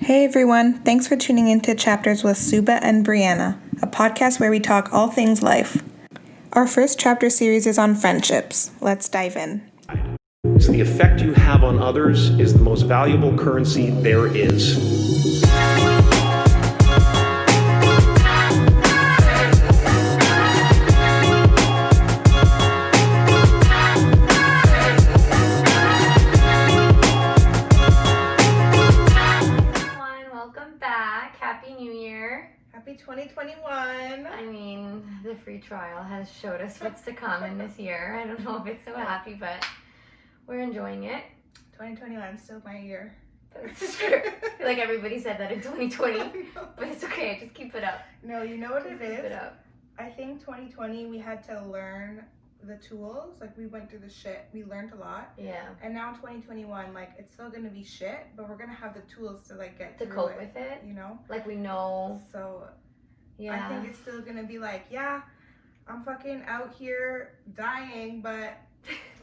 Hey everyone, thanks for tuning in to Chapters with Subhah and Brianna, a podcast where we talk all things life. Our first chapter series is on friendships. Let's dive in. So the effect you have on others is the most valuable currency there is. Happy 2021. I mean, the free trial has showed us what's to come in this year. I don't know if it's so happy, but we're enjoying it. 2021 is still my year. That's true. I feel like everybody said that in 2020, but it's okay. Just keep it up. No, you know what it is? Keep it up. I think 2020 we had to learn the tools. Like, we went through the shit. We learned a lot. Yeah. And now 2021, like, it's still gonna be shit, but we're gonna have the tools to like get to through cope it, with it. You know? Like, we know. So yeah. I think it's still gonna be like, yeah, I'm fucking out here dying, but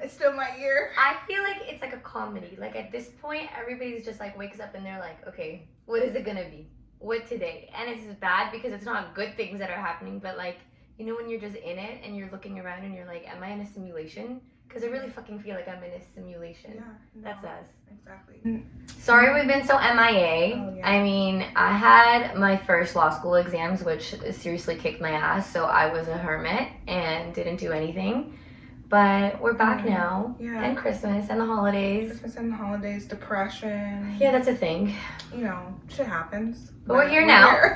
it's still my year. I feel like it's like a comedy. Like, at this point, everybody's just like wakes up and they're like, okay, what is it gonna be? What today? And it's bad because it's not good things that are happening, but like, you know, when you're just in it and you're looking around and you're like, am I in a simulation? Because I really fucking feel like I'm in a simulation. Yeah, no, that's us. Exactly. Sorry we've been so MIA. Oh, yeah. I mean, I had my first law school exams, which seriously kicked my ass, so I was a hermit and didn't do anything. But we're back now. Yeah. And Christmas and the holidays. Christmas and the holidays, depression. Yeah, that's a thing. You know, shit happens. But we're here now.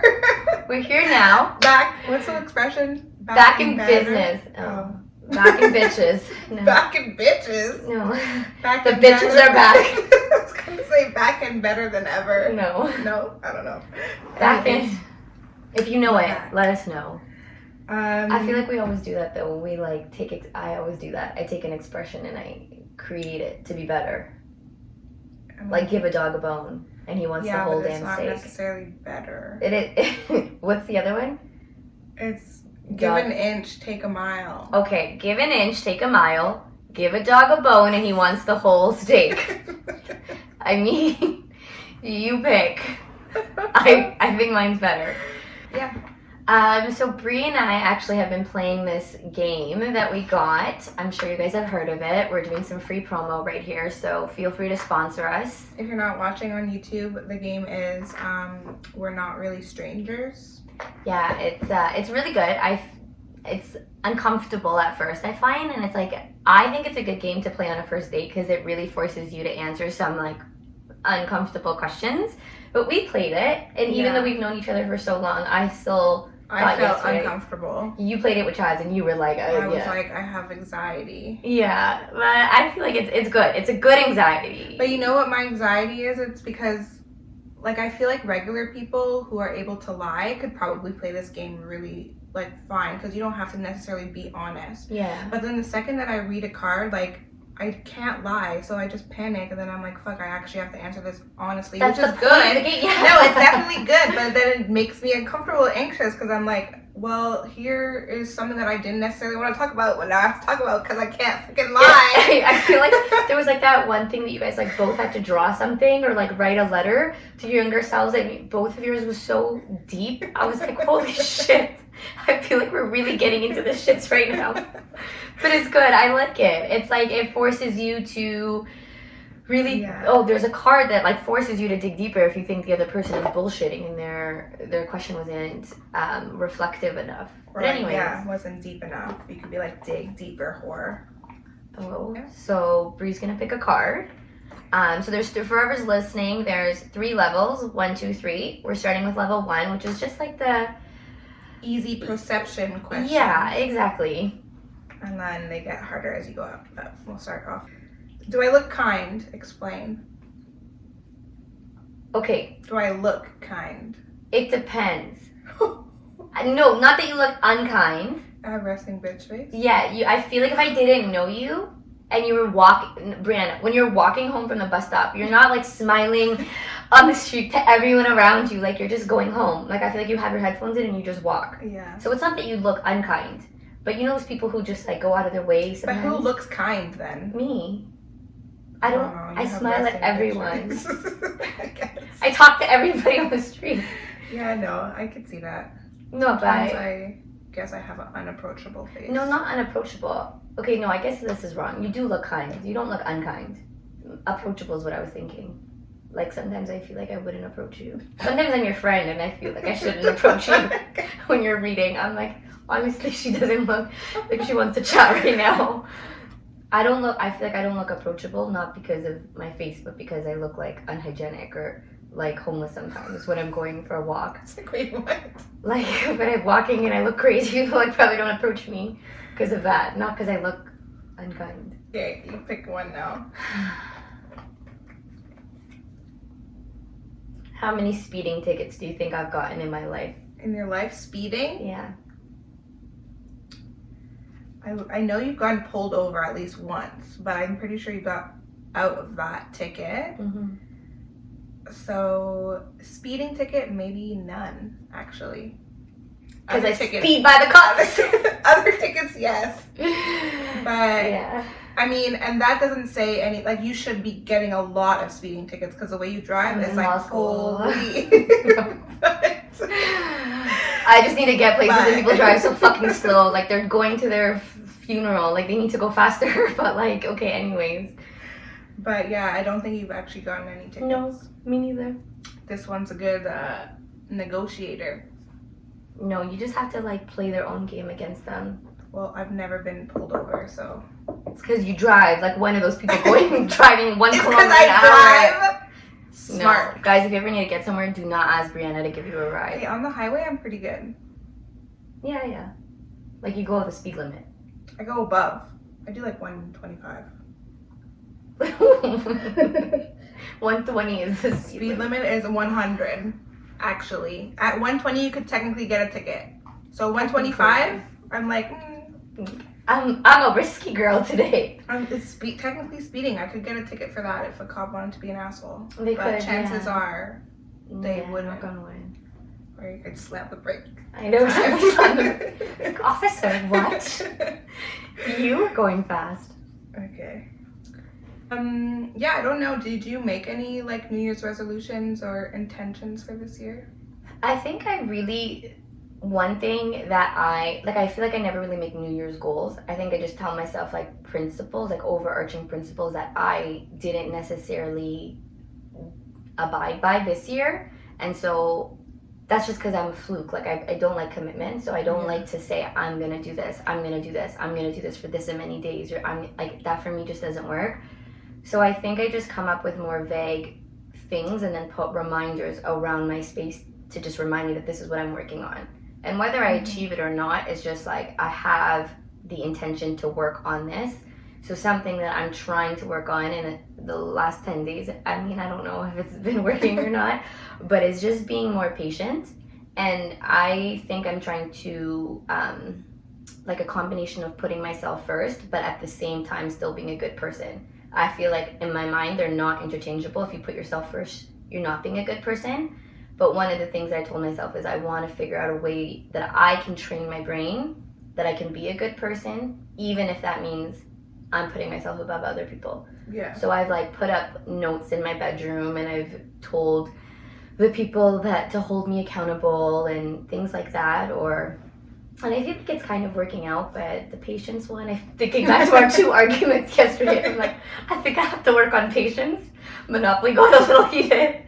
We're here now. Back, what's the expression? Back in business. Oh. Back in bitches. No. Back in bitches? No. Back The in bitches better. are back. I was going to say back and better than ever. No. No? I don't know. Back Anyways. in. If you know it, Back. let us know. I I feel like we always do that though. When we like I always do that. I take an expression and I create it to be better. Like, give a dog a bone and he wants the whole damn steak. Yeah, but it's not necessarily better. It is. What's the other one? It's give Dog. an inch, take a mile. Okay, give an inch, take a mile. Give a dog a bone and he wants the whole steak. I mean, you pick. I think mine's better. Yeah. So Bree and I actually have been playing this game that we got. I'm sure you guys have heard of it. We're doing some free promo right here, so feel free to sponsor us. If you're not watching on YouTube, the game is We're Not Really Strangers. Yeah, it's really good. It's uncomfortable at first, I find, and it's like, I think it's a good game to play on a first date because it really forces you to answer some like uncomfortable questions. But we played it, and even though we've known each other for so long, I felt uncomfortable. You played it with Chaz, and you were like, I was like, I have anxiety. Yeah, but I feel like it's good. It's a good anxiety. But you know what my anxiety is? It's because, like, I feel like regular people who are able to lie could probably play this game really, like, fine, because you don't have to necessarily be honest. Yeah. But then the second that I read a card, like, I can't lie, so I just panic, and then I'm like, fuck, I actually have to answer this honestly, That's which is the good. point of the game. Yeah. No, it's definitely good, but then it makes me uncomfortable and anxious, because I'm like, well, here is something that I didn't necessarily want to talk about, but now I have to talk about because I can't fucking lie. Yeah, I feel like there was like that one thing that you guys like both had to draw something or like write a letter to your younger selves, and both of yours was so deep. I was like, holy shit. I feel like we're really getting into the shits right now. But it's good. I like it. It's like it forces you to really there's a card that like forces you to dig deeper if you think the other person is bullshitting and their question wasn't reflective enough. Or but anyways, wasn't deep enough. You could be like, dig deeper, whore. Oh, so Bree's gonna pick a card. So there's for whoever's listening, there's 3 levels, 1, 2, 3. We're starting with level 1, which is just like the easy perception question. Yeah, exactly. And then they get harder as you go up, but we'll start off. Do I look kind? Explain. Okay. Do I look kind? It depends. No, not that you look unkind. I have resting bitch face? Yeah, I feel like if I didn't know you and you were Brianna, when you're walking home from the bus stop, you're not like smiling on the street to everyone around you like you're just going home. Like, I feel like you have your headphones in and you just walk. Yeah. So it's not that you look unkind, but you know those people who just like go out of their way sometimes? But who looks kind then? Me. I don't. know, you I have smile at resting everyone. pictures. I guess. I talk to everybody on the street. Yeah, no, I could see that. No, but I guess I have an unapproachable face. no, not unapproachable. Okay, no, I guess this is wrong. You do look kind. You don't look unkind. Approachable is what I was thinking. Like sometimes I feel like I wouldn't approach you. Sometimes I'm your friend and I feel like I shouldn't approach you when you're reading. I'm like, honestly, she doesn't look like she wants to chat right now. I feel like I don't look approachable, not because of my face, but because I look like unhygienic or like homeless sometimes when I'm going for a walk. It's like, wait, what? Like when I'm walking and I look crazy, people like probably don't approach me because of that, not because I look unkind. Okay, you pick one now. How many speeding tickets do you think I've gotten in my life? In your life, speeding? Yeah. I know you've gotten pulled over at least once, but I'm pretty sure you got out of that ticket. Mm-hmm. So, speeding ticket, maybe none, actually. Because I tickets, speed by the cops. other tickets, yes. But, yeah. I mean, and that doesn't say any, like, you should be getting a lot of speeding tickets because the way you drive is like, holy. I just need to get places that people drive so fucking slow. Like, they're going to their funeral. Like, they need to go faster. But, like, okay, anyways. But, yeah, I don't think you've actually gotten any tickets. No, me neither. This one's a good negotiator. No, you just have to, like, play their own game against them. Well, I've never been pulled over, so. It's because you drive. Like, one of those people driving 1 It's kilometer because an hour. I drive smart. No. Guys, if you ever need to get somewhere, do not ask Brianna to give you a ride. Okay, on the highway, I'm pretty good. Yeah. Like, you go with the speed limit. I go above. I do like 125. 120 is the Speed limit is 100, actually. At 120, you could technically get a ticket. So 125, I'm like, I'm a risky girl today. it's technically speeding. I could get a ticket for that if a cop wanted to be an asshole. They but could, chances are they wouldn't. Knock on wood. Or you could slap the brake. I know. Like, officer, what? You were going fast. Okay. Yeah, I don't know. Did you make any like New Year's resolutions or intentions for this year? I think one thing that I feel like I never really make New Year's goals. I think I just tell myself like principles, like overarching principles that I didn't necessarily abide by this year. And so that's just because I'm a fluke. Like I don't like commitment, so I don't like to say I'm gonna do this, I'm gonna do this, I'm gonna do this for this many days, or I'm like that for me just doesn't work. So I think I just come up with more vague things and then put reminders around my space to just remind me that this is what I'm working on. And whether I achieve it or not, it's just like I have the intention to work on this. So something that I'm trying to work on in the last 10 days, I mean, I don't know if it's been working or not, but it's just being more patient. And I think I'm trying to, like a combination of putting myself first, but at the same time still being a good person. I feel like in my mind, they're not interchangeable. If you put yourself first, you're not being a good person. But one of the things I told myself is I want to figure out a way that I can train my brain, that I can be a good person, even if that means I'm putting myself above other people. Yeah. So I've like put up notes in my bedroom and I've told the people that to hold me accountable and things like that. And I feel like it's kind of working out, but the patience one, I'm thinking back to our 2 arguments yesterday. I'm like, I think I have to work on patience. Monopoly got a little heated.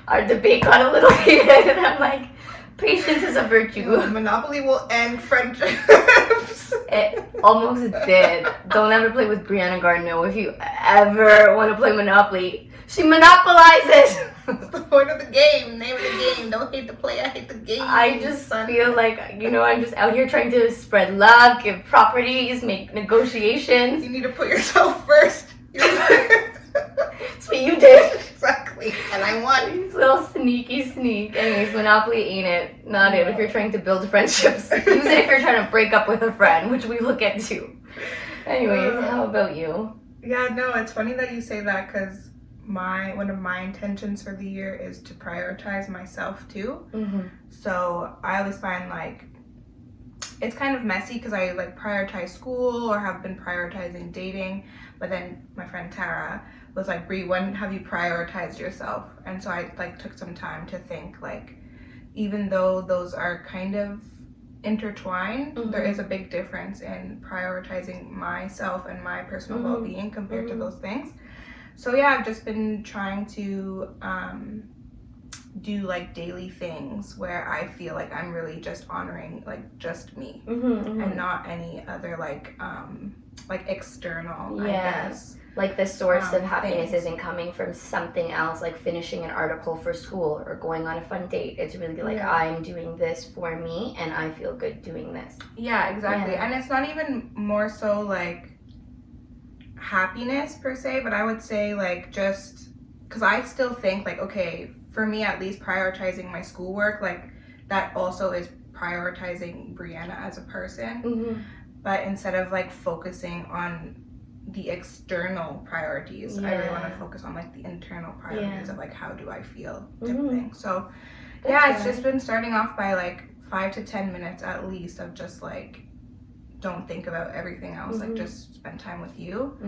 Our debate got a little heated. And I'm like, patience is a virtue. Monopoly will end friendships. It almost did. Don't ever play with Brianna Garneau if you ever want to play Monopoly. She monopolizes. It's the point of the game. Name of the game. Don't hate the player, hate the game. I just feel like, I'm just out here trying to spread love, give properties, make negotiations. You need to put yourself first. That's what you did. Exactly. And I won. Little sneaky sneak. Anyways, Monopoly ain't it. Not it if you're trying to build friendships. Use it if you're trying to break up with a friend, which we will get to. Anyways, how about you? Yeah, no, it's funny that you say that because one of my intentions for the year is to prioritize myself too. Mm-hmm. So I always find like it's kind of messy because I like prioritize school or have been prioritizing dating, but then my friend Tara was like, Brie, when have you prioritized yourself? And so I like took some time to think, like, even though those are kind of intertwined, there is a big difference in prioritizing myself and my personal well-being compared to those things. So yeah, I've just been trying to do like daily things where I feel like I'm really just honoring like just me and not any other like external, I guess. Like the source of happiness things. isn't coming from something else, like finishing an article for school or going on a fun date. It's really like, I'm doing this for me and I feel good doing this. Yeah, exactly. And it's not even more so like happiness per se, but I would say like just because I still think like, okay, for me at least, prioritizing my schoolwork, like that also is prioritizing Brianna as a person. But instead of like focusing on the external priorities, I really want to focus on like the internal priorities of like, how do I feel type of thing. So it's just been starting off by like 5 to 10 minutes at least of just like, don't think about everything else, like just spend time with you.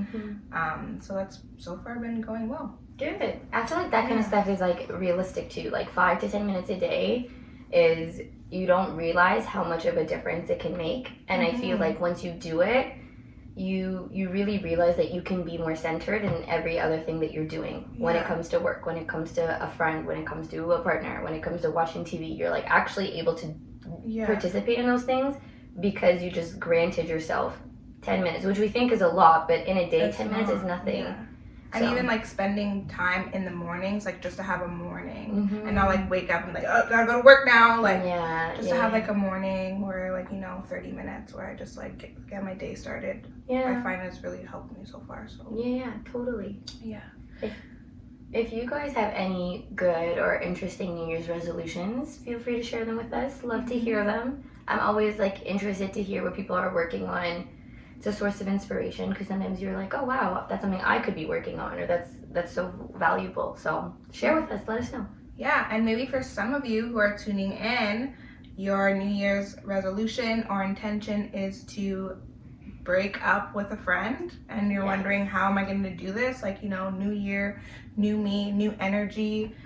So that's so far been going well. Good. I feel like that kind of stuff is like realistic too. Like 5 to 10 minutes a day is, you don't realize how much of a difference it can make. And I feel like once you do it, you really realize that you can be more centered in every other thing that you're doing. When it comes to work, when it comes to a friend, when it comes to a partner, when it comes to watching TV, you're like actually able to participate in those things because you just granted yourself 10 minutes, which we think is a lot, but in a day, 10 minutes is nothing. And even like spending time in the mornings, like just to have a morning and not like wake up and like, oh, gotta go to work now. Like just to have like a morning where like, 30 minutes where I just like get my day started. I find it's really helped me so far. So yeah, totally. Yeah. If you guys have any good or interesting New Year's resolutions, feel free to share them with us. Love to hear them. I'm always like interested to hear what people are working on. It's a source of inspiration because sometimes you're like, oh wow, that's something I could be working on, or that's so valuable. So share with us, let us know. Yeah, and maybe for some of you who are tuning in, your New Year's resolution or intention is to break up with a friend, and you're wondering, how am I going to do this? Like, new year, new me, new energy.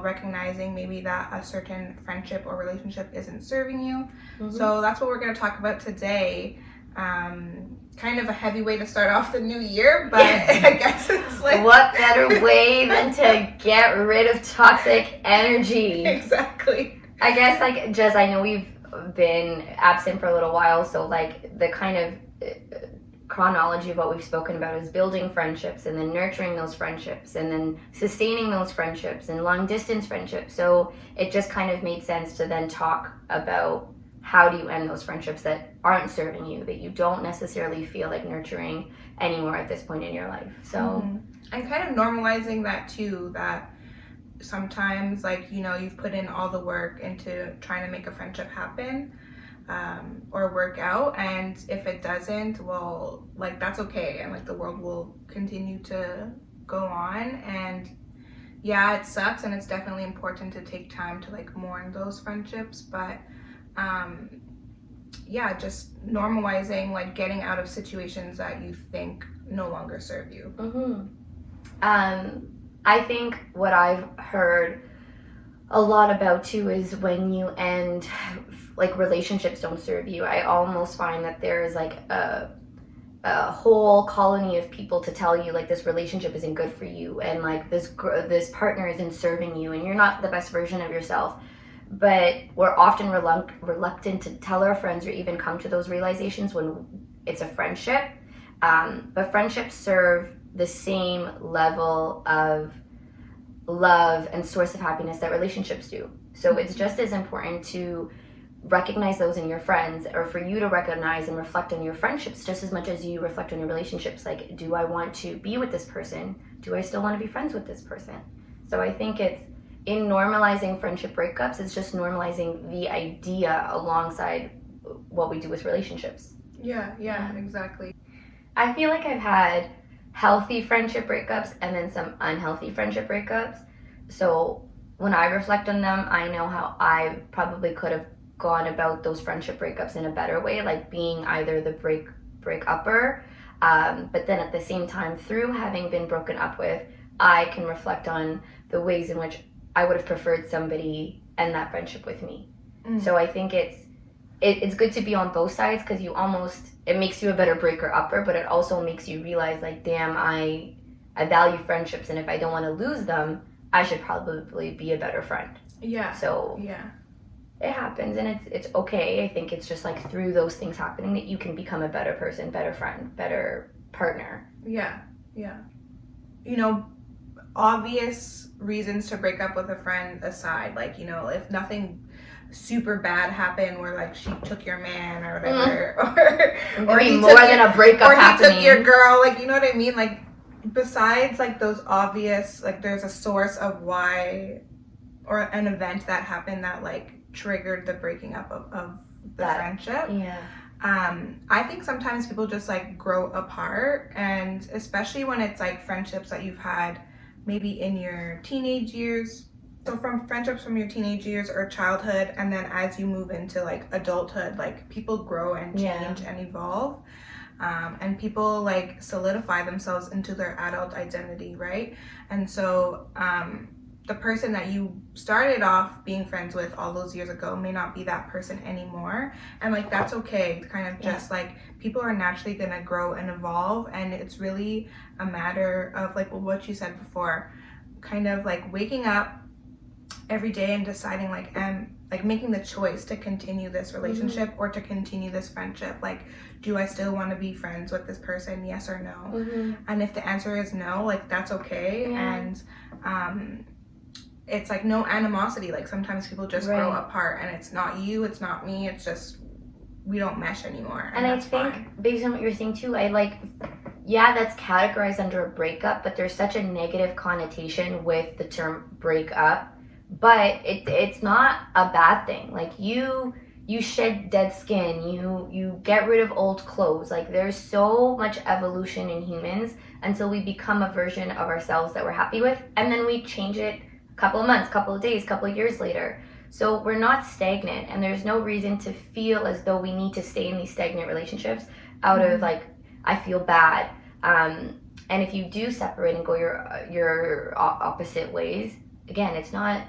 Recognizing maybe that a certain friendship or relationship isn't serving you. So that's what we're going to talk about today. Kind of a heavy way to start off the new year, but I guess it's like... What better way than to get rid of toxic energy? Exactly. I guess, like, Jess, I know we've been absent for a little while, so, like, the kind of chronology of what we've spoken about is building friendships and then nurturing those friendships and then sustaining those friendships and long distance friendships. So it just kind of made sense to then talk about how do you end those friendships that aren't serving you, that you don't necessarily feel like nurturing anymore at this point in your life. So and kind of normalizing that too, that sometimes like, you've put in all the work into trying to make a friendship happen, or work out, and if it doesn't, well, like that's okay, and like the world will continue to go on. And it sucks, and it's definitely important to take time to like mourn those friendships, but just normalizing like getting out of situations that you think no longer serve you. I think what I've heard a lot about too is when you end, like, relationships don't serve you. I almost find that there's like a whole colony of people to tell you like this relationship isn't good for you, and like this partner isn't serving you, and you're not the best version of yourself. But we're often reluctant to tell our friends or even come to those realizations when it's a friendship. But friendships serve the same level of love and source of happiness that relationships do. So it's just as important to recognize those in your friends, or for you to recognize and reflect on your friendships just as much as you reflect on your relationships. Like, do I want to be with this person? Do I still want to be friends with this person? So I think it's, in normalizing friendship breakups, it's just normalizing the idea alongside what we do with relationships. Yeah, exactly. I feel like I've had healthy friendship breakups and then some unhealthy friendship breakups. So when I reflect on them, I know how I probably could have gone about those friendship breakups in a better way, like being either the break-upper But then at the same time, through having been broken up with, I can reflect on the ways in which I would have preferred somebody end that friendship with me. So I think it's good to be on both sides, because it makes you a better breaker upper, but it also makes you realize, like, damn, I value friendships, and if I don't want to lose them, I should probably be a better friend. Yeah. So it happens, and it's okay. I think it's just like through those things happening that you can become a better person, better friend, better partner. Yeah. You know, obvious reasons to break up with a friend aside, like, you know, if nothing super bad happened where, like, she took your man or whatever, or he more than a breakup happening, he took your girl, like, you know what I mean? Like, besides, like, those obvious, like, there's a source of why, or an event that happened that, like, triggered the breaking up of the friendship. I think sometimes people just, like, grow apart, and especially when it's, like, friendships that you've had maybe in your teenage years. So from friendships from your teenage years or childhood, and then as you move into, like, adulthood, like, people grow and change and evolve. And people, like, solidify themselves into their adult identity, right? And so the person that you started off being friends with all those years ago may not be that person anymore. And, like, that's okay. Kind of just, like, people are naturally going to grow and evolve. And it's really a matter of, like, what you said before, kind of, like, waking up every day and deciding, like, making the choice to continue this relationship or to continue this friendship. Like, do I still want to be friends with this person? Yes or no? And if the answer is no, like, that's okay. And it's, like, no animosity. Like, sometimes people just grow apart, and it's not you, it's not me, it's just we don't mesh anymore. And I think based on what you're saying too, that's categorized under a breakup, but there's such a negative connotation with the term breakup. But it's not a bad thing. Like, you shed dead skin, you get rid of old clothes. Like, there's so much evolution in humans until we become a version of ourselves that we're happy with, and then we change it a couple of months, couple of days, couple of years later. So we're not stagnant, and there's no reason to feel as though we need to stay in these stagnant relationships out of, like, I feel bad. And if you do separate and go your opposite ways, again, it's not.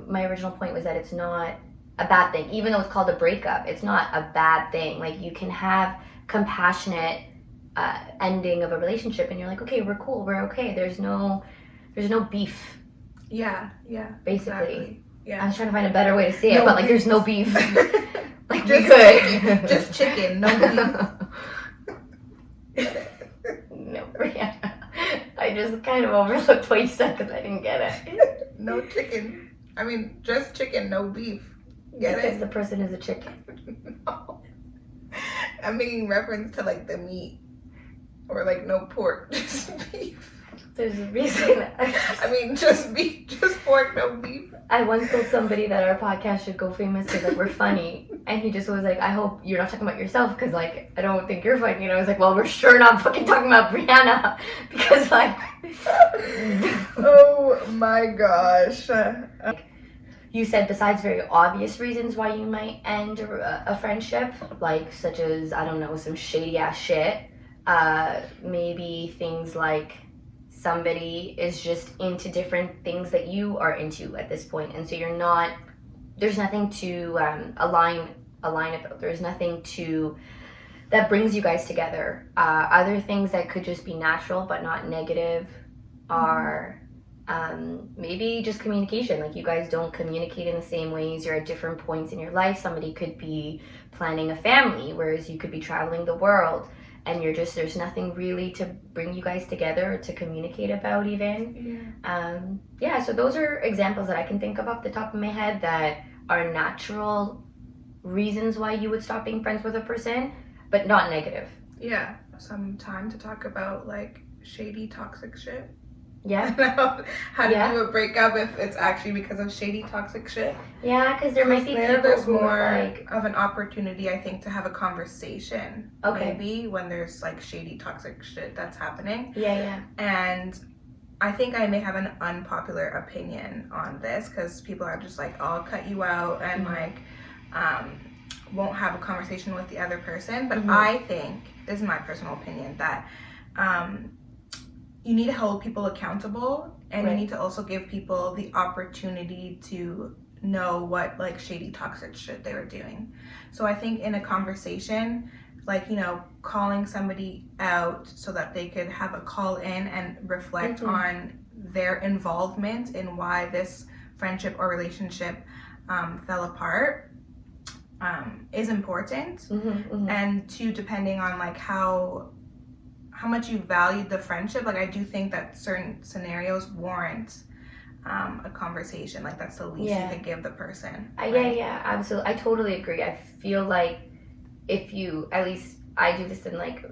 My original point was that it's not a bad thing. Even though it's called a breakup, it's not a bad thing. Like, you can have compassionate ending of a relationship, and you're like, okay, we're cool, we're okay. There's no beef. Yeah. Basically. Exactly. Yeah. I was trying to find a better way to say it, but, like, there's no beef. Like, just we good. Just chicken, no beef. No, yeah. I just kind of overlooked what you said because I didn't get it. No chicken. I mean, just chicken, no beef. Get because it? The person is a chicken. No. I'm making reference to, like, the meat. Or, like, no pork, just beef. There's a reason. I mean, just beef, just pork, no beef. I once told somebody that our podcast should go famous because, like, we're funny. And he just was like, I hope you're not talking about yourself because, like, I don't think you're funny. And I was like, well, we're sure not fucking talking about Brianna. Because, like... Oh, my gosh. You said besides very obvious reasons why you might end a friendship, like, such as, I don't know, some shady-ass shit. Maybe things like... somebody is just into different things that you are into at this point, and so you're not, there's nothing to align about. There's nothing that brings you guys together. Other things that could just be natural but not negative are maybe just communication. Like, you guys don't communicate in the same ways. You're at different points in your life. Somebody could be planning a family, whereas you could be traveling the world. And there's nothing really to bring you guys together or to communicate about even. So those are examples that I can think of off the top of my head that are natural reasons why you would stop being friends with a person, but not negative. Yeah. Some time to talk about, like, shady, toxic shit. Yeah. How to do a breakup if it's actually because of shady, toxic shit. Yeah, because there might be people there's who more are, like... of an opportunity, I think, to have a conversation. Okay. Maybe when there's, like, shady, toxic shit that's happening. Yeah. And I think I may have an unpopular opinion on this because people are just like, I'll cut you out and like won't have a conversation with the other person. But Mm-hmm. I think, this is my personal opinion, that you need to hold people accountable, and Right. you need to also give people the opportunity to know what like shady toxic shit they were doing. So I think in a conversation, like, you know, calling somebody out so that they could have a call in and reflect Mm-hmm. on their involvement in why this friendship or relationship fell apart is important. Mm-hmm. Mm-hmm. And two, depending on like how much you valued the friendship, like I do think that certain scenarios warrant a conversation. Like that's the least you could give the person. Right? Yeah, absolutely. I totally agree. I feel like if you, at least I do this in like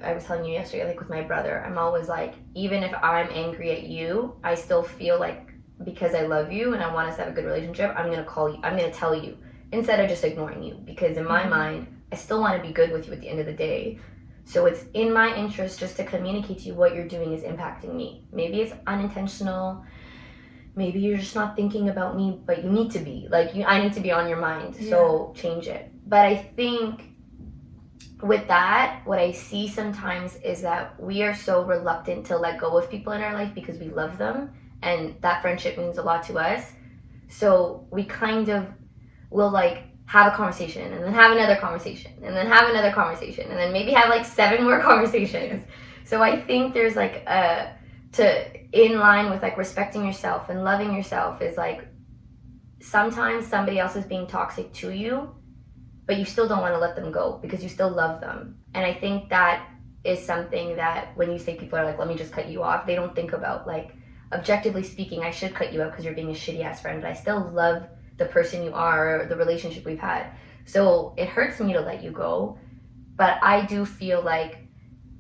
I was telling you yesterday, like with my brother, I'm always like, even if I'm angry at you, I still feel like because I love you and I want us to have a good relationship, I'm going to call you, I'm going to tell you instead of just ignoring you, because in my mind, I still want to be good with you at the end of the day. So it's in my interest just to communicate to you what you're doing is impacting me. Maybe it's unintentional. Maybe you're just not thinking about me, but you need to be. Like, I need to be on your mind, so change it. But I think with that, what I see sometimes is that we are so reluctant to let go of people in our life because we love them, and that friendship means a lot to us. So we kind of will like have a conversation and then have another conversation and then have another conversation and then maybe have like 7 more conversations. So I think there's like in line with like respecting yourself and loving yourself is like sometimes somebody else is being toxic to you, but you still don't want to let them go because you still love them. And I think that is something that when you say people are like, let me just cut you off, they don't think about like, objectively speaking, I should cut you out because you're being a shitty ass friend, but I still love the person you are or the relationship we've had. So it hurts me to let you go, but I do feel like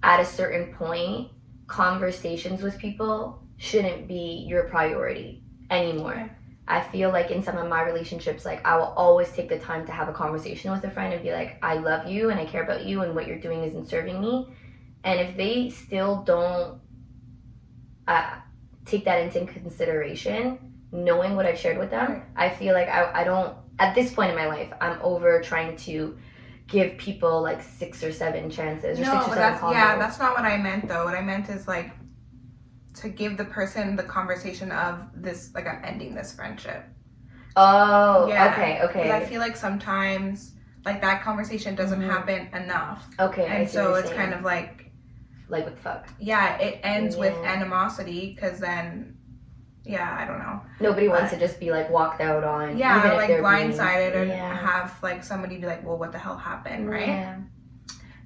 at a certain point, conversations with people shouldn't be your priority anymore. Yeah. I feel like in some of my relationships, like I will always take the time to have a conversation with a friend and be like, I love you and I care about you and what you're doing isn't serving me. And if they still don't take that into consideration, knowing what I've shared with them, I feel like I don't, at this point in my life, I'm over trying to give people like 6 or 7 chances or 6 or 7 calls. Yeah, that's not what I meant though. What I meant is like to give the person the conversation of this, like I'm ending this friendship. Oh, yeah. Okay. Because I feel like sometimes like that conversation doesn't happen enough. Okay. And so it's kind of like what the fuck? Yeah, it ends with animosity because then, I don't know. Nobody wants to just be like walked out on. Yeah, even like blindsided and have like somebody be like, well, what the hell happened, right? Yeah.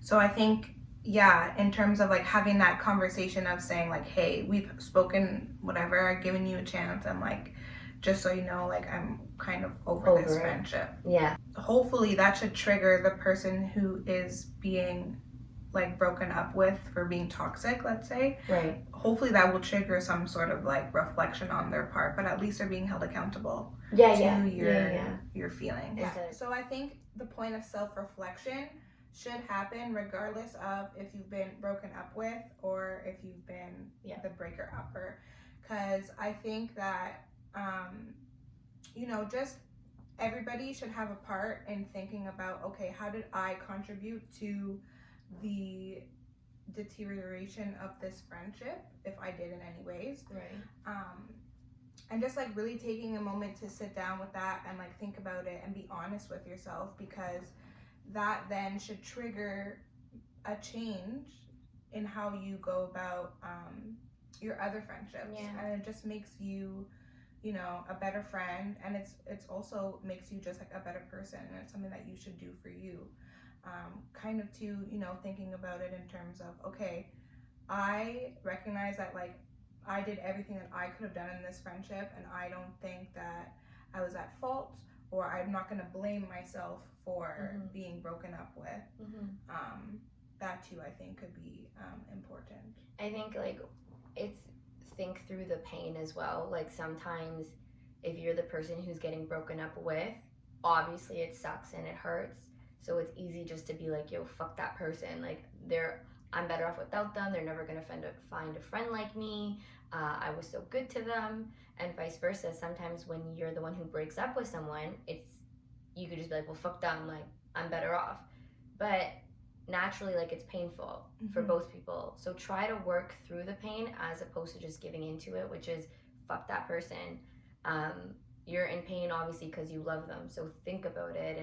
So I think, in terms of like having that conversation of saying like, hey, we've spoken, whatever, I've given you a chance. I'm like, just so you know, like I'm kind of over this friendship. Yeah. Hopefully that should trigger the person who is being like broken up with for being toxic, let's say. Right. Hopefully that will trigger some sort of like reflection on their part, but at least they're being held accountable to your feelings. Yeah. So I think the point of self-reflection should happen regardless of if you've been broken up with or if you've been the breaker upper. Because I think that, just everybody should have a part in thinking about, okay, how did I contribute to the deterioration of this friendship, if I did in any ways. Right. And just like really taking a moment to sit down with that and like think about it and be honest with yourself, because that then should trigger a change in how you go about your other friendships. Yeah. And it just makes you a better friend, and it's also makes you just like a better person, and it's something that you should do for you. Kind of to, thinking about it in terms of, okay, I recognize that like I did everything that I could have done in this friendship, and I don't think that I was at fault, or I'm not going to blame myself for being broken up with. That too, I think, could be important. I think like it's think through the pain as well. Like sometimes if you're the person who's getting broken up with, obviously it sucks and it hurts. So it's easy just to be like, yo, fuck that person. Like I'm better off without them. They're never gonna find a friend like me. I was so good to them, and vice versa. Sometimes when you're the one who breaks up with someone, you could just be like, well, fuck them. Like I'm better off. But naturally, like, it's painful for both people. So try to work through the pain as opposed to just giving into it, which is fuck that person. You're in pain obviously because you love them. So think about it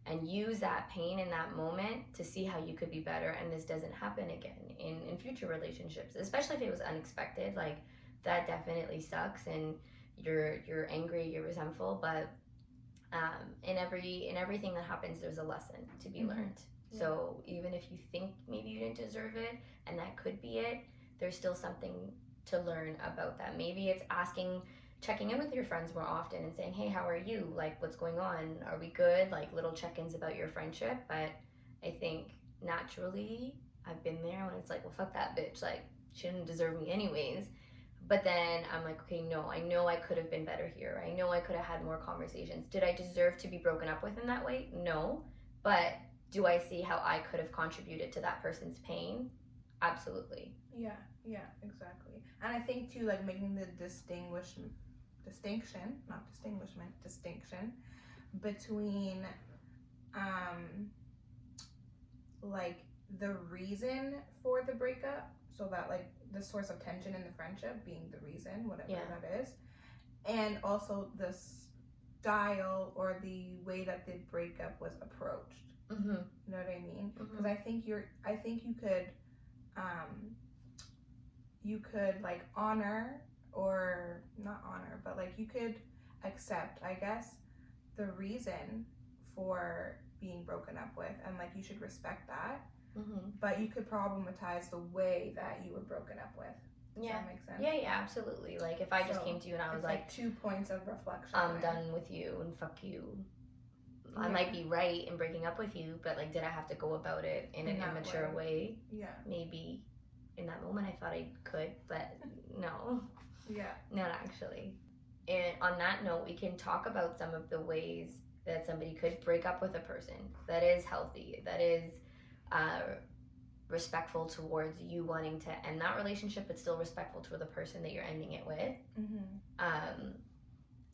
and use that pain in that moment to see how you could be better, and this doesn't happen again in future relationships, especially if it was unexpected. Like, that definitely sucks, and you're angry, you're resentful, but in everything that happens, there's a lesson to be learned. So even if you think maybe you didn't deserve it and that could be it, there's still something to learn about that. Maybe it's checking in with your friends more often and saying, hey, how are you? Like, what's going on? Are we good? Like, little check-ins about your friendship. But I think naturally, I've been there when it's like, well, fuck that bitch. Like, she didn't deserve me anyways. But then I'm like, okay, no, I know I could have been better here. I know I could have had more conversations. Did I deserve to be broken up with in that way? No. But do I see how I could have contributed to that person's pain? Absolutely. Yeah, exactly. And I think too, like, making the distinction between like the reason for the breakup, so that, like, the source of tension in the friendship being the reason, whatever that is, and also the style or the way that the breakup was approached. You know what I mean? Because I think you could like honor, or not honor, but like you could accept, I guess, the reason for being broken up with, and like you should respect that. But you could problematize the way that you were broken up with. Does that make sense? Yeah, absolutely. Like, if I just came to you and I was like 2 points of reflection. I'm done with you and fuck you. I might be right in breaking up with you, but like, did I have to go about it in an immature way? Yeah. Maybe in that moment I thought I could, but no. Yeah. Not actually. And on that note, we can talk about some of the ways that somebody could break up with a person that is healthy, that is respectful towards you wanting to end that relationship, but still respectful to the person that you're ending it with.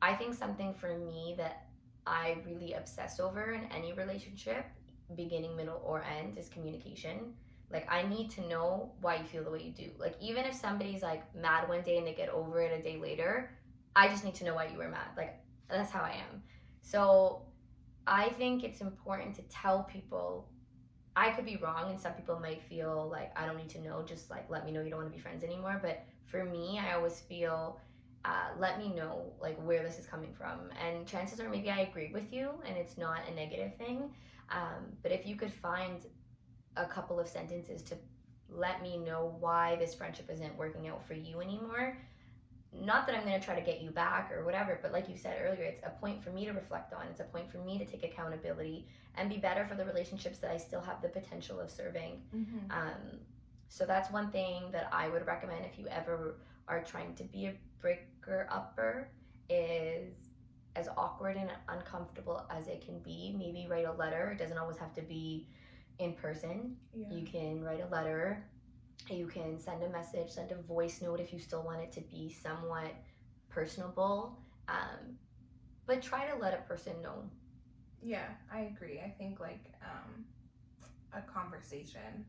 I think something for me that I really obsess over in any relationship, beginning, middle, or end, is communication. Like, I need to know why you feel the way you do. Like, even if somebody's like mad one day and they get over it a day later, I just need to know why you were mad. Like, that's how I am. So I think it's important to tell people. I could be wrong, and some people might feel like, I don't need to know, just like let me know you don't want to be friends anymore. But for me, I always feel, let me know like where this is coming from, and chances are maybe I agree with you and it's not a negative thing, but if you could find a couple of sentences to let me know why this friendship isn't working out for you anymore. Not that I'm going to try to get you back or whatever, but like you said earlier, it's a point for me to reflect on. It's a point for me to take accountability and be better for the relationships that I still have the potential of serving. So that's one thing that I would recommend if you ever are trying to be a breaker-upper, is, as awkward and uncomfortable as it can be, maybe write a letter. It doesn't always have to be in person. You can write a letter. You can send a message, send a voice note if you still want it to be somewhat personable. But try to let a person know. Yeah, I agree. I think like a conversation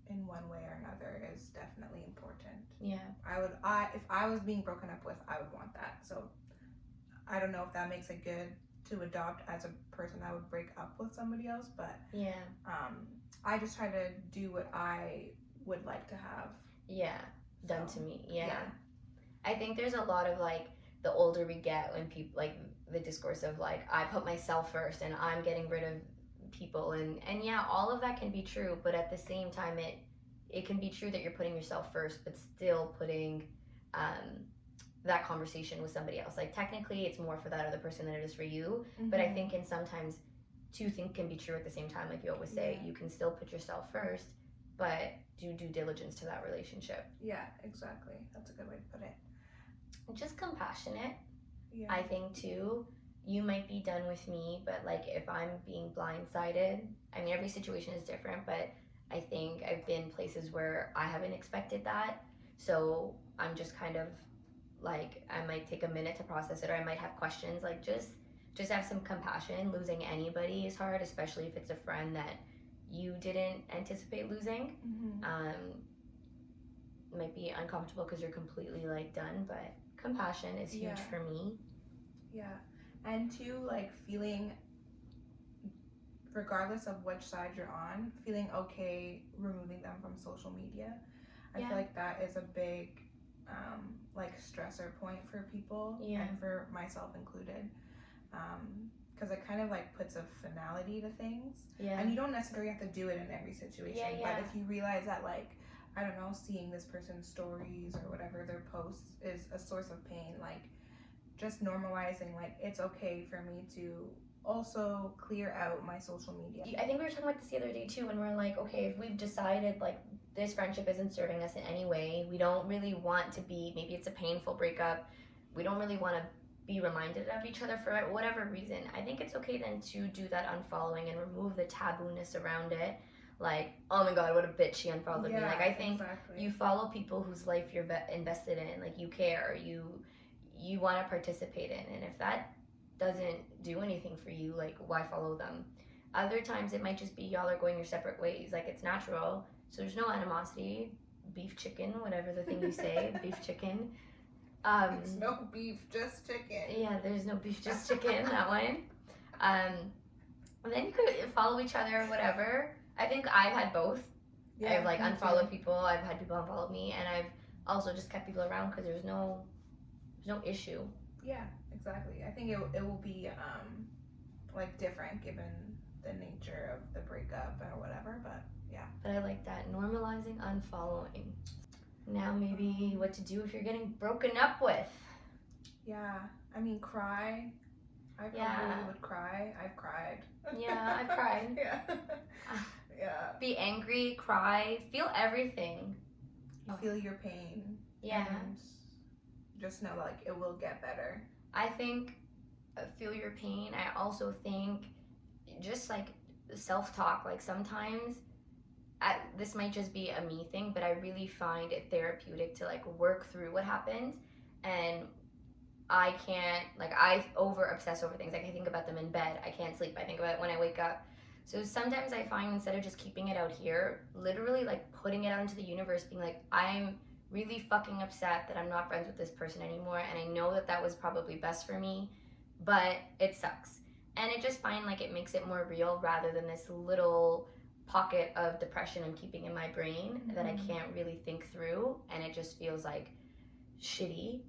in one way or another is definitely important. Yeah. If I was being broken up with, I would want that. So I don't know if that makes it good to adopt as a person that would break up with somebody else, but yeah. I just try to do what I would like to have. Yeah, done to me. Yeah. I think there's a lot of like, the older we get, when people like the discourse of like, I put myself first and I'm getting rid of people, and yeah, all of that can be true, but at the same time it can be true that you're putting yourself first but still putting that conversation with somebody else. Like, technically it's more for that other person than it is for you, but I think in sometimes two things can be true at the same time. Like you always say, you can still put yourself first, but do due diligence to that relationship. Yeah, exactly. That's a good way to put it. Just compassionate. Yeah. I think too, you might be done with me, but like if I'm being blindsided, I mean, every situation is different, but I think I've been places where I haven't expected that. So I'm just kind of like, I might take a minute to process it, or I might have questions. Like, just just have some compassion. Losing anybody is hard, especially if it's a friend that you didn't anticipate losing. Might be uncomfortable because you're completely like done, but compassion is huge for me. Yeah. And too, like, feeling, regardless of which side you're on, feeling okay removing them from social media. I feel like that is a big like stressor point for people, and for myself included, because it kind of like puts a finality to things, and you don't necessarily have to do it in every situation, but if you realize that, like, I don't know, seeing this person's stories or whatever, their posts is a source of pain, like, just normalizing, like, it's okay for me to also clear out my social media. I think we were talking about this the other day too, when we're like, okay, if we've decided like this friendship isn't serving us in any way, we don't really want to be, maybe it's a painful breakup, we don't really want to be reminded of each other for whatever reason, I think it's okay then to do that unfollowing and remove the taboo-ness around it. Like, oh my god, what a bitch, she unfollowed me. Like, I think you follow people whose life you're invested in, like, you care, you want to participate in, and if that doesn't do anything for you, like, why follow them? Other times it might just be y'all are going your separate ways, like, it's natural, so there's no animosity. Beef chicken, whatever the thing you say. Beef chicken. It's no beef, just chicken. Yeah, there's no beef, just chicken. That one. And then you could follow each other, whatever. I think I've had both. I've like unfollowed people. I've had people unfollow me, and I've also just kept people around because there's no issue. Yeah, exactly. I think it will be like different given the nature of the breakup or whatever, but yeah. But I like that, normalizing unfollowing. Now maybe what to do if you're getting broken up with. Yeah, I mean, cry. I probably would cry. I've cried. Yeah, I've cried. Yeah. Be angry, cry, feel everything. Feel your pain. Yeah. And just know, like, it will get better. I think feel your pain. I also think just like self-talk, like sometimes this might just be a me thing, but I really find it therapeutic to like work through what happened. And I can't, like, I over obsess over things. Like, I think about them in bed. I can't sleep. I think about it when I wake up. So sometimes I find instead of just keeping it out here, literally like putting it out into the universe, being like, I'm really fucking upset that I'm not friends with this person anymore, and I know that that was probably best for me, but it sucks. And I just find like it makes it more real rather than this little pocket of depression I'm keeping in my brain that I can't really think through, and it just feels like shitty.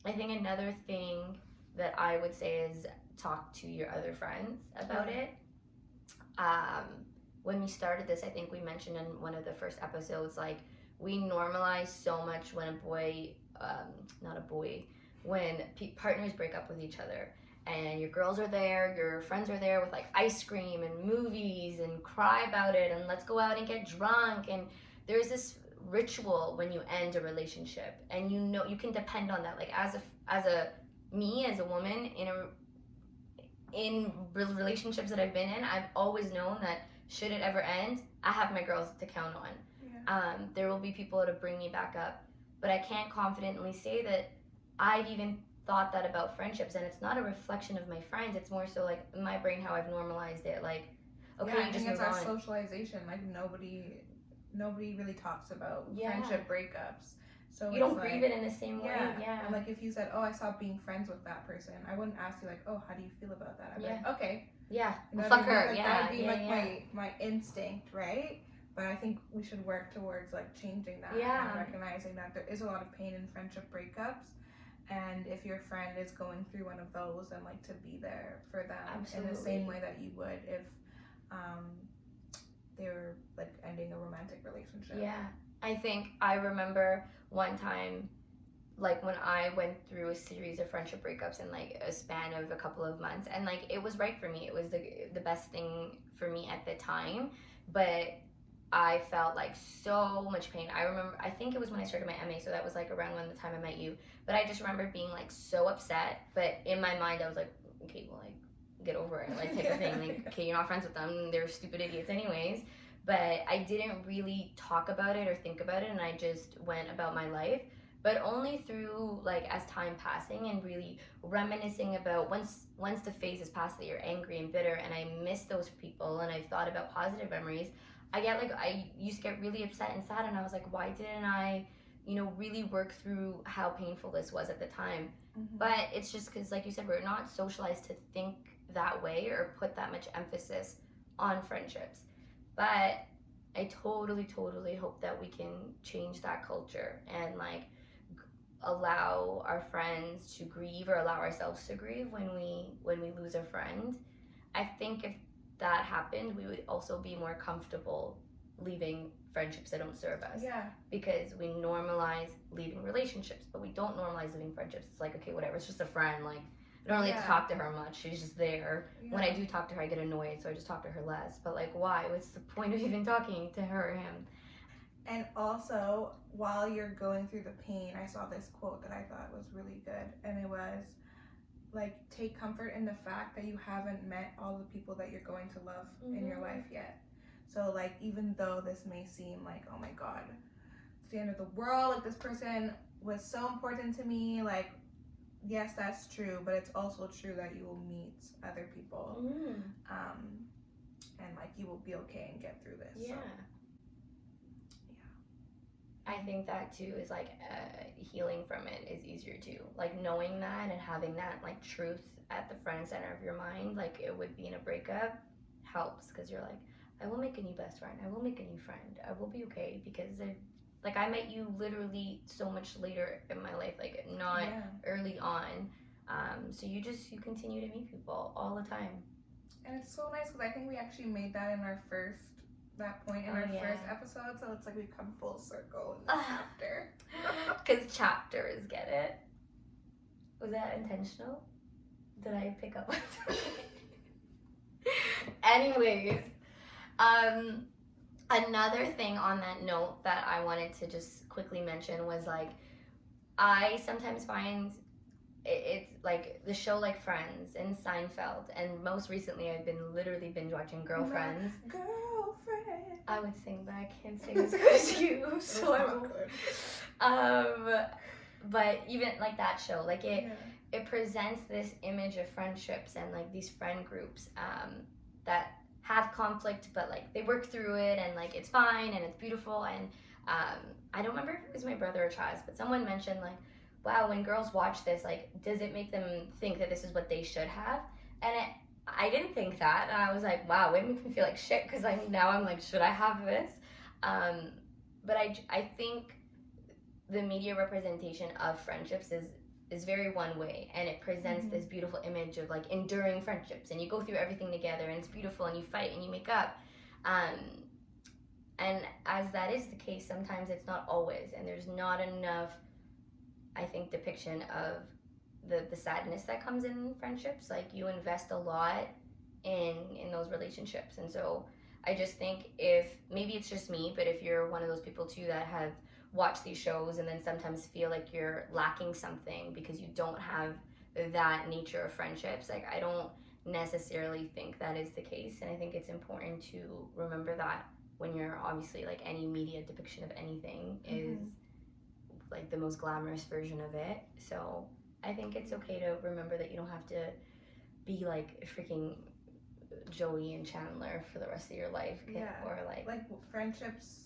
I think another thing that I would say is talk to your other friends about it. When we started this, I think we mentioned in one of the first episodes, like, we normalize so much when when partners break up with each other, and your girls are there, your friends are there with like ice cream and movies and cry about it and let's go out and get drunk, and there's this ritual when you end a relationship, and you know you can depend on that. Like, as a woman in relationships that I've been in, I've always known that should it ever end, I have my girls to count on. There will be people to bring me back up, but I can't confidently say that I've even thought that about friendships, and it's not a reflection of my friends, it's more so like in my brain how I've normalized it. Like, okay, you just move on. It's our socialization. Like, nobody really talks about friendship breakups, so you don't grieve it in the same way. And like, if you said, oh, I stopped being friends with that person, I wouldn't ask you like, oh, how do you feel about that? I'd be like, okay, fuck her. That'd be like my instinct, right? But I think we should work towards like changing that and recognizing that there is a lot of pain in friendship breakups, and if your friend is going through one of those, then like to be there for them in the same way that you would if they were like ending a romantic relationship. I think I remember one time, like, when I went through a series of friendship breakups in like a span of a couple of months, and like it was right for me, it was the best thing for me at the time, but I felt like so much pain. I think it was when I started my MA, so that was like around when the time I met you, but I just remember being like so upset, but in my mind I was like, okay, well, like, get over it, like, type of thing. Like, okay, you're not friends with them, they're stupid idiots anyways. But I didn't really talk about it or think about it, and I just went about my life. but only through like as time passing and really reminiscing about once the phase is past that you're angry and bitter and I miss those people and I've thought about positive memories, I used to get really upset and sad, and I was like, why didn't I, really work through how painful this was at the time? But it's just because, like you said, we're not socialized to think that way or put that much emphasis on friendships. But I totally hope that we can change that culture and like allow our friends to grieve or allow ourselves to grieve when we lose a friend. I think if that happened, we would also be more comfortable leaving friendships that don't serve us. Yeah. Because we normalize leaving relationships, but we don't normalize leaving friendships. It's like, okay, whatever, it's just a friend. Like, I don't really have to talk to her much. She's just there. Yeah. When I do talk to her, I get annoyed, so I just talk to her less. But like, why? What's the point of even talking to her or him? And also, while you're going through the pain, I saw this quote that I thought was really good. And it was, like, take comfort in the fact that you haven't met all the people that you're going to love in your life yet. So, like, even though this may seem like, oh my God, it's the end of the world, like, this person was so important to me, like, yes, that's true, but it's also true that you will meet other people. And, like, you will be okay and get through this. Yeah. So. I think that too is like healing from it is easier too. Like knowing that and having that like truth at the front and center of your mind, like it would be in a breakup, helps because you're like, I will make a new best friend. I will make a new friend. I will be okay because I met you literally so much later in my life, like not early on. So you continue to meet people all the time. And it's so nice because I think we actually made that in our first episode, so it's like we come full circle in this chapter. Because chapters get it. Was that intentional? Did I pick up on something? Anyways, another thing on that note that I wanted to just quickly mention was like, I sometimes find it's like the show like Friends and Seinfeld, and most recently I've been literally binge watching Girlfriends. Girlfriend. I would sing, but I can't sing as good as you, so I won't. But even like that show, like it presents this image of friendships and like these friend groups that have conflict, but like they work through it and like it's fine and it's beautiful. And I don't remember if it was my brother or Chaz, but someone mentioned like, wow, when girls watch this, like, does it make them think that this is what they should have? And I didn't think that. And I was like, wow, it makes me feel like shit because now I'm like, should I have this? But I think the media representation of friendships is very one way, and it presents this beautiful image of like enduring friendships, and you go through everything together and it's beautiful and you fight and you make up. And as that is the case, sometimes it's not always, and there's not enough, I think, depiction of the sadness that comes in friendships. Like you invest a lot in those relationships. And so I just think if, maybe it's just me, but if you're one of those people too that have watched these shows and then sometimes feel like you're lacking something because you don't have that nature of friendships, like I don't necessarily think that is the case. And I think it's important to remember that when you're obviously like any media depiction of anything is like the most glamorous version of it. So I think it's okay to remember that you don't have to be like freaking Joey and Chandler for the rest of your life. Or like friendships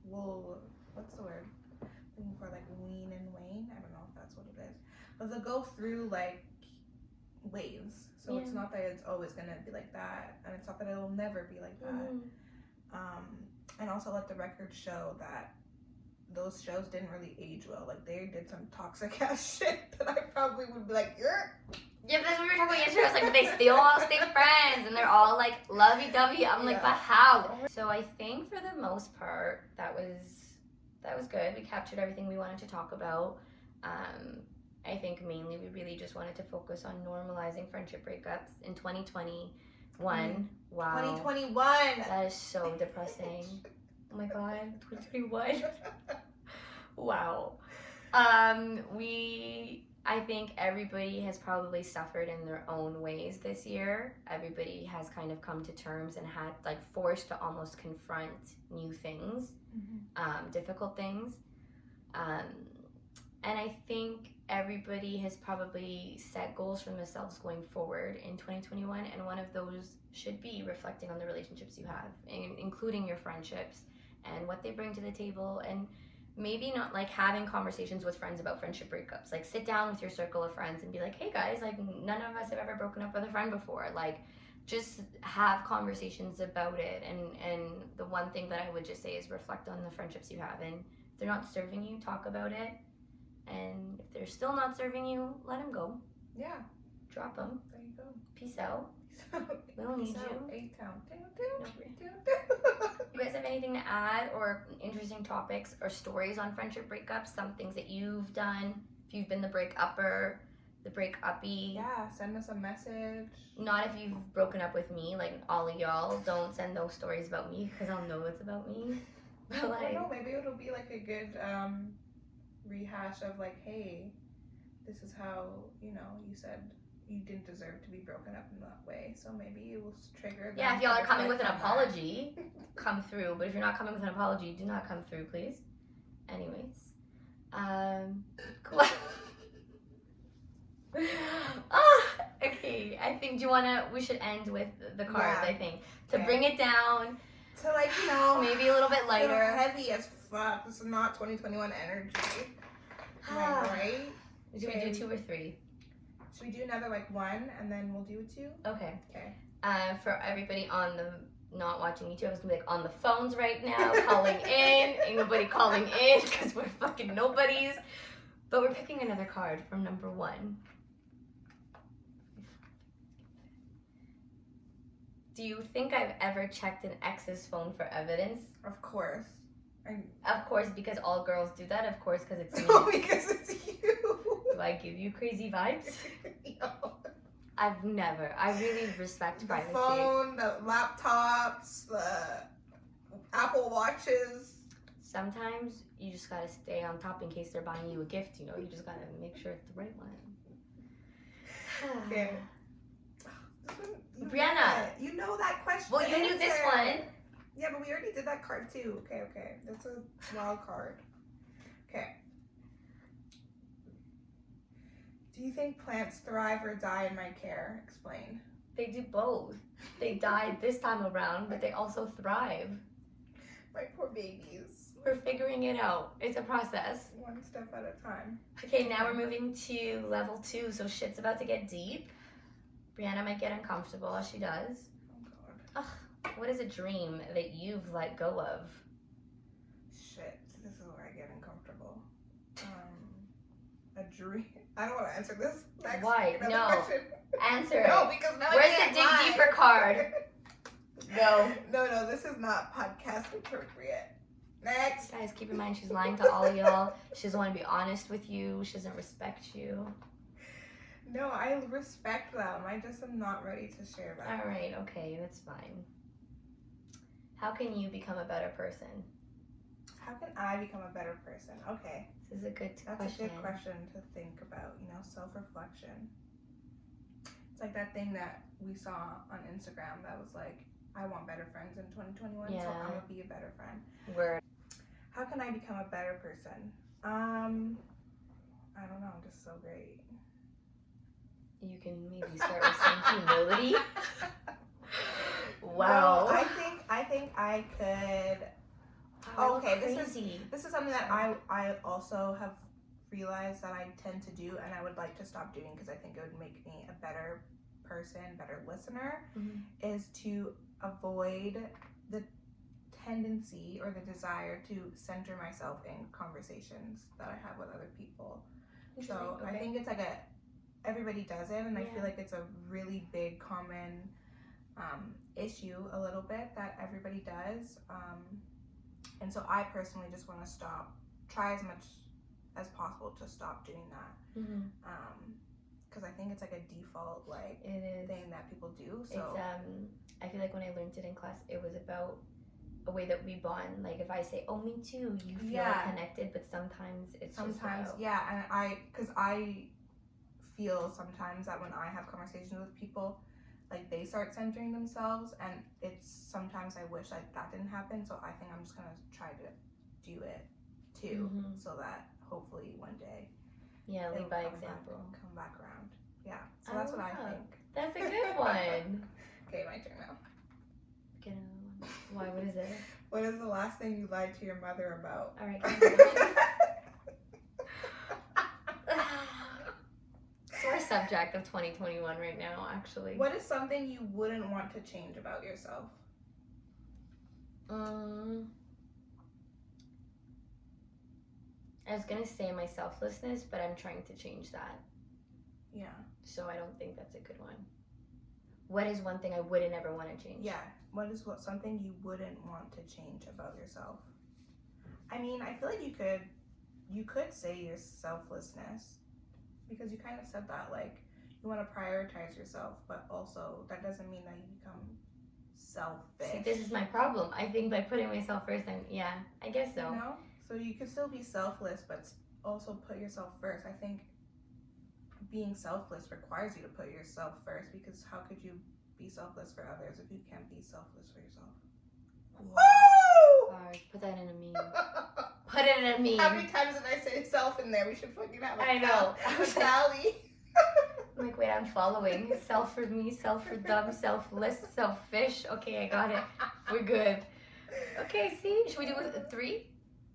will, what's the word? Looking for like wean and wane. I don't know if that's what it is, but they'll go through like waves. So it's not that it's always gonna be like that, and it's not that it'll never be like that. And also let the record show that those shows didn't really age well. Like they did some toxic ass shit that I probably would be like, yeah, that's what we were talking about yesterday. I was like, but they still all stay friends and they're all like lovey-dovey. I'm like, but how? So I think for the most part, that was good. We captured everything we wanted to talk about. I think mainly we really just wanted to focus on normalizing friendship breakups in 2021. Wow. 2021. That is so depressing. Oh my God, 2021. Wow. I think everybody has probably suffered in their own ways this year. Everybody has kind of come to terms and had like forced to almost confront new things, difficult things. And And I think everybody has probably set goals for themselves going forward in 2021, and one of those should be reflecting on the relationships you have, including your friendships and what they bring to the table, and maybe not like having conversations with friends about friendship breakups. Like sit down with your circle of friends and be like, hey guys, like none of us have ever broken up with a friend before. Like just have conversations about it. And the one thing that I would just say is reflect on the friendships you have, and if they're not serving you, talk about it. And if they're still not serving you, let them go. Yeah. Drop them. There you go. Peace out. We don't need you. A-Town. You guys have anything to add, or interesting topics or stories on friendship breakups? Some things that you've done, if you've been the break-upper, the break-uppy. Yeah, send us a message. Not if you've broken up with me, like all of y'all. Don't send those stories about me, because I'll know it's about me. But like, I don't know, maybe it'll be like a good rehash of like, hey, this is how, you know, you said you didn't deserve to be broken up in that way, so maybe it will trigger them. yeah, if y'all are coming with an reflect apology, come through. But if you're not coming with an apology, do not come through, please. Anyways, cool. Okay, I think we should end with the cards. Yeah. I think to bring it down, to like, you know, maybe a little bit lighter. They're heavy as fuck. This is not 2021 energy. Am I right? Should we do 2 or 3? Should we do another like 1 and then we'll do a 2? Okay. Okay. For everybody on the not watching YouTube, I was gonna be like on the phones right now, calling in. Ain't nobody calling in because we're fucking nobodies. But we're picking another card from number 1. Do you think I've ever checked an ex's phone for evidence? Of course. Of course, because all girls do that. Of course, because it's me. No, because it's you. Do I give you crazy vibes? No. I've never. I really respect The privacy. phone, the laptops, the Apple Watches. Sometimes you just gotta stay on top in case they're buying you a gift. You know, you just gotta make sure it's the right one. Okay. Brianna. You know that question. Well, you knew this one. Yeah, but we already did that card too. Okay. That's a wild card. Okay. Do you think plants thrive or die in my care? Explain. They do both. They died this time around, but they also thrive. My poor babies. We're figuring it out. It's a process. One step at a time. Okay, now we're moving to level 2, so shit's about to get deep. Brianna might get uncomfortable as she does. Oh God. Ugh, what is a dream that you've let go of? Shit. This is where I get uncomfortable. A dream. I don't want to answer this. Next. Why? Another No. question. Answer No, it. because now Where's I the can't dig lie. deeper card? Go. No, this is not podcast appropriate. Next. Guys, keep in mind she's lying to all of y'all. She doesn't want to be honest with you. She doesn't respect you. No, I respect them. I just am not ready to share that. All right, okay, that's fine. How can you become a better person? How can I become a better person? Okay. This is a good That's question. a good question to think about, you know, self-reflection. It's like that thing that we saw on Instagram that was like, I want better friends in 2021, so I'm gonna be a better friend. Word. How can I become a better person? I don't know, I'm just so great. You can maybe start with some humility. Wow. No, I think I could. Okay, this is something that I also have realized that I tend to do, and I would like to stop doing because I think it would make me a better person, better listener, is to avoid the tendency or the desire to center myself in conversations that I have with other people. So I think it's like everybody does it, and I feel like it's a really big common issue a little bit that everybody does. And so I personally just want to try as much as possible to stop doing that. Because I think it's like a default thing that people do. So it's I feel like when I learned it in class, it was about a way that we bond. Like if I say, "Oh, me too," you feel connected, but sometimes it's just about... and I feel sometimes that when I have conversations with people, like they start centering themselves, and it's sometimes I wish like that didn't happen. So I think I'm just gonna try to do it too, so that hopefully one day. Yeah, lead it'll by come example. come back around. Yeah. So that's what I think. That's a good one. Okay, my turn now. Get another one. Why? What is it? What is the last thing you lied to your mother about? All right. Sore subject of 2021 right now, actually. What is something you wouldn't want to change about yourself? I was gonna say my selflessness, but I'm trying to change that. Yeah. So I don't think that's a good one. What is one thing I wouldn't ever want to change? Yeah. What is something you wouldn't want to change about yourself? I mean, I feel like you could say your selflessness, because you kind of said that, like, you want to prioritize yourself, but also that doesn't mean that you become selfish. See, this is my problem. I think by putting myself first, I guess so. You know? So you could still be selfless, but also put yourself first. I think being selfless requires you to put yourself first, because how could you be selfless for others if you can't be selfless for yourself? Woo! Gosh, put that in a meme. Put it in a meme. How many times did I say self in there? We should fucking have a I know. tally. I'm like, wait, I'm following. Self for me, self for them, selfless, selfish. Okay, I got it. We're good. Okay, see? Should we do 3?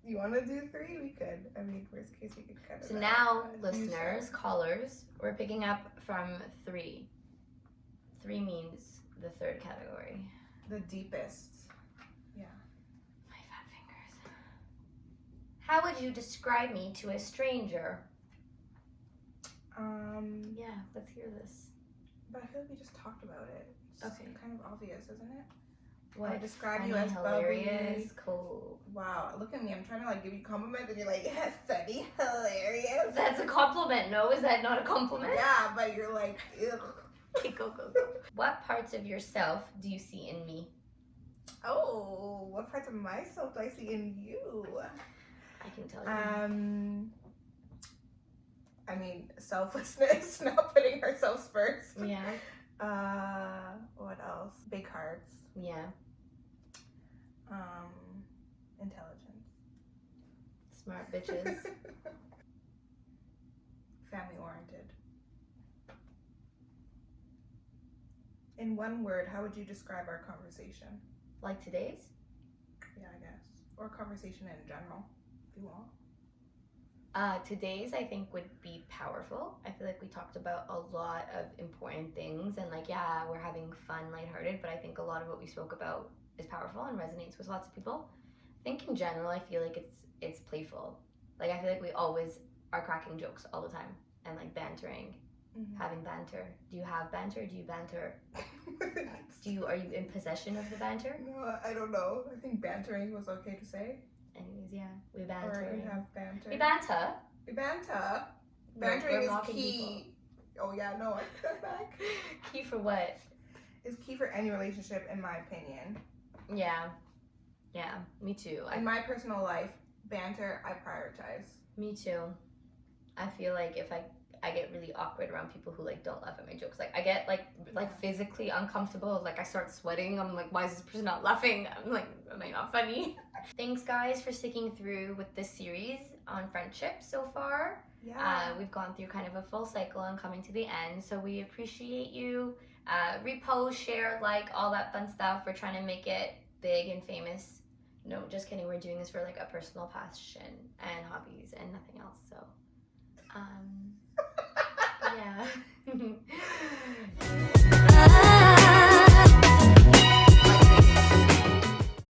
You want to do 3? We could. I mean, worst case, we could cut it So out, now, but you listeners, said. callers, we're picking up from 3. 3 means the third category. The deepest. Yeah. My fat fingers. How would you describe me to a stranger? Yeah, let's hear this. But I feel like we just talked about it. It's Okay. kind of obvious, isn't it? What? I describe Funny, you as hilarious, bubbly. cool. Wow, look at me. I'm trying to like give you compliments and you're like, yeah, funny, hilarious. That's a compliment, no? Is that not a compliment? Yeah, but you're like, ugh. Okay, go. What parts of yourself do you see in me? Oh, what parts of myself do I see in you? I can tell you. I mean, selflessness, not putting ourselves first. Yeah. What else? Big hearts. Yeah. Intelligence. Smart bitches. Family oriented. In one word, how would you describe our conversation? Like today's? Yeah, I guess. Or conversation in general, if you want. Today's, I think, would be powerful. I feel like we talked about a lot of important things, and like, yeah, we're having fun, lighthearted, but I think a lot of what we spoke about is powerful and resonates with lots of people. I think in general, I feel like it's playful. Like, I feel like we always are cracking jokes all the time and like bantering, having banter. Do you have banter? Do you banter? Are you in possession of the banter? No, I don't know. I think bantering was okay to say. Anyways, yeah, we banter. Or we have banter. We banter. We banter. We're Bantering is mocking key. Oh yeah, no, I take that back. Key for what? Is key for any relationship, in my opinion. Yeah, me too. In my personal life, banter I prioritize. Me too. I feel like if I get really awkward around people who like don't laugh at my jokes. Like I get like physically uncomfortable. Like I start sweating. I'm like, why is this person not laughing? I'm like, am I not funny? Thanks guys for sticking through with this series on friendship so far. Yeah. We've gone through kind of a full cycle and coming to the end. So we appreciate you. Repost, share, like, all that fun stuff. We're trying to make it big and famous. No, just kidding. We're doing this for like a personal passion and hobbies and nothing else. So, yeah.